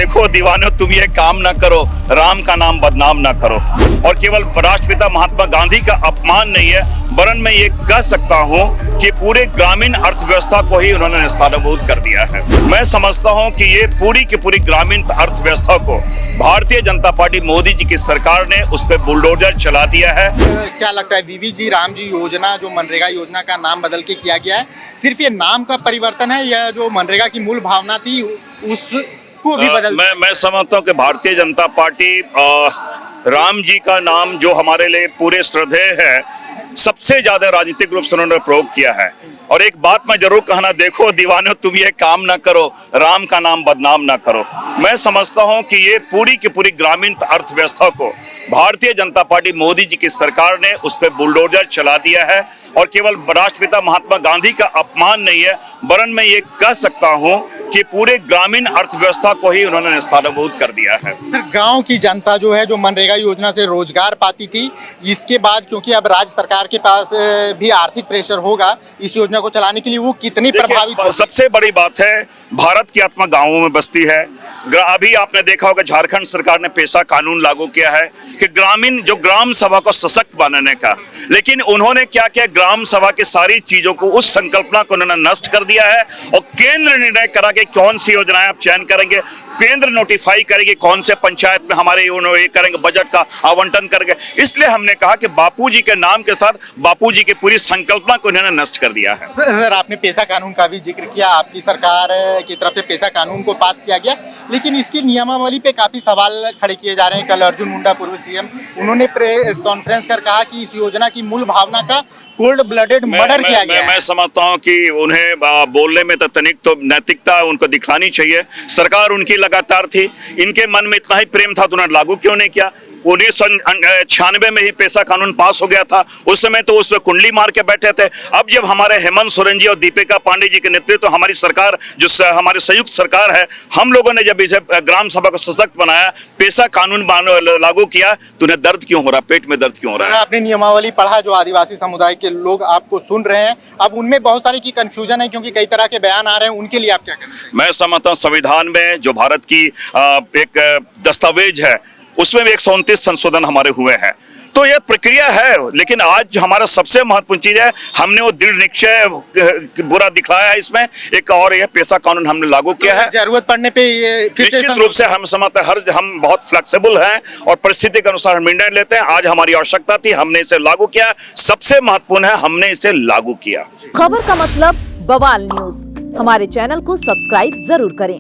देखो दीवानो, तुम ये काम ना करो, राम का नाम बदनाम ना करो। और केवल राष्ट्रपिता महात्मा गांधी का अपमान नहीं है, वरन मैं ये कह सकता हूँ कि पूरे ग्रामीण अर्थव्यवस्था को ही उन्होंने नेस्तनाबूद कर दिया है। मैं समझता हूँ कि ये पूरी की पूरी ग्रामीण अर्थव्यवस्था को भारतीय जनता पार्टी मोदी जी की सरकार ने उस पर बुलडोजर चला दिया है। क्या लगता है वीवीजी रामजी योजना जो मनरेगा योजना का नाम बदल के किया गया है, सिर्फ ये नाम का परिवर्तन है या जो मनरेगा की मूल भावना थी उसको भी बदल? मैं समझता हूँ कि भारतीय जनता पार्टी राम जी का नाम जो हमारे लिए पूरे श्रद्धेय है, सबसे ज्यादा राजनीतिक रूप से उन्होंने प्रयोग किया है। और एक बात मैं जरूर कहना, देखो दीवानो, तुम ये काम ना करो, राम का नाम बदनाम ना करो। मैं समझता हूं कि ये पूरी की पूरी ग्रामीण अर्थव्यवस्था को भारतीय जनता पार्टी मोदी जी की सरकार ने उस पर बुलडोजर चला दिया है। और केवल राष्ट्रपिता महात्मा गांधी का अपमान नहीं है, वरन मैं ये कह सकता हूं कि पूरे ग्रामीण अर्थव्यवस्था को ही उन्होंने नेस्तनाबूद कर दिया है। सर, गांव की जनता जो है, जो मनरेगा योजना से रोजगार पाती थी, इसके बाद क्योंकि अब राज्य सरकार के पास भी आर्थिक प्रेशर होगा इस योजना को चलाने के लिए, वो कितनी प्रभावित? सबसे बड़ी बात है, भारत की आत्मा गांवों में बसती है। अभी आपने देखा होगा झारखंड सरकार ने पेशा कानून लागू किया है कि ग्रामीण जो ग्राम सभा को सशक्त बनाने का, लेकिन उन्होंने क्या किया, ग्राम सभा की सारी चीजों को, उस संकल्पना को उन्होंने नष्ट कर दिया है। और केंद्र निर्णय करा कि कौन सी योजनाएं आप चयन करेंगे, केंद्र नोटिफाई करेगी कौन से पंचायत में हमारे ये करेंगे, बजट का आवंटन करेंगे। इसलिए हमने कहा कि बापूजी के नाम के साथ बापूजी की पूरी संकल्पना को उन्होंने नष्ट कर दिया है। सर, आपने पेशा कानून का भी जिक्र किया, आपकी सरकार की तरफ से पेशा कानून को पास किया गया, लेकिन इसकी नियमावली पे काफी सवाल खड़े किए जा रहे हैं। कल अर्जुन मुंडा, पूर्व सीएम, उन्होंने प्रेस कॉन्फ्रेंस कर कहा कि इस योजना की मूल भावना का कोल्ड ब्लडेड मर्डर किया गया है। मैं समझता हूं कि उन्हें बोलने में तनिक तो नैतिकता उनको दिखानी चाहिए। सरकार उनकी लगातार थी, इनके मन में इतना ही प्रेम था तो उन्होंने लागू क्यों नहीं किया? 1996 में ही पेशा कानून पास हो गया था, उस समय तो उसमें कुंडली मार के बैठे थे। अब जब हमारे हेमंत सोरेन जी और दीपिका पांडे जी के नेतृत्व हमारी सरकार, जो हमारी संयुक्त सरकार है, हम लोगों ने जब इसे ग्राम सभा को सशक्त बनाया, पेशा कानून लागू किया, तो उन्हें दर्द क्यों हो रहा, पेट में दर्द क्यों हो रहा है? आपने नियमावली पढ़ा, जो आदिवासी समुदाय के लोग आपको सुन रहे हैं, अब उनमें बहुत सारी की कंफ्यूजन है क्योंकि कई तरह के बयान आ रहे हैं, उनके लिए आप क्या कहेंगे? मैं समझता हूँ संविधान में जो भारत की एक दस्तावेज है, उसमें भी 129 संशोधन हमारे हुए हैं। तो ये प्रक्रिया है, लेकिन आज जो हमारा सबसे महत्वपूर्ण चीज है, हमने वो दृढ़ निश्चय बुरा दिखाया है इसमें एक, और ये पेशा कानून हमने लागू किया है। जरूरत पड़ने पे निश्चित रूप से हम समझते हैं, हम बहुत फ्लेक्सिबल हैं और परिस्थिति के अनुसार हम निर्णय लेते हैं। आज हमारी आवश्यकता थी, हमने इसे लागू किया। सबसे महत्वपूर्ण है, हमने इसे लागू किया। खबर का मतलब बवाल न्यूज, हमारे चैनल को सब्सक्राइब जरूर करें।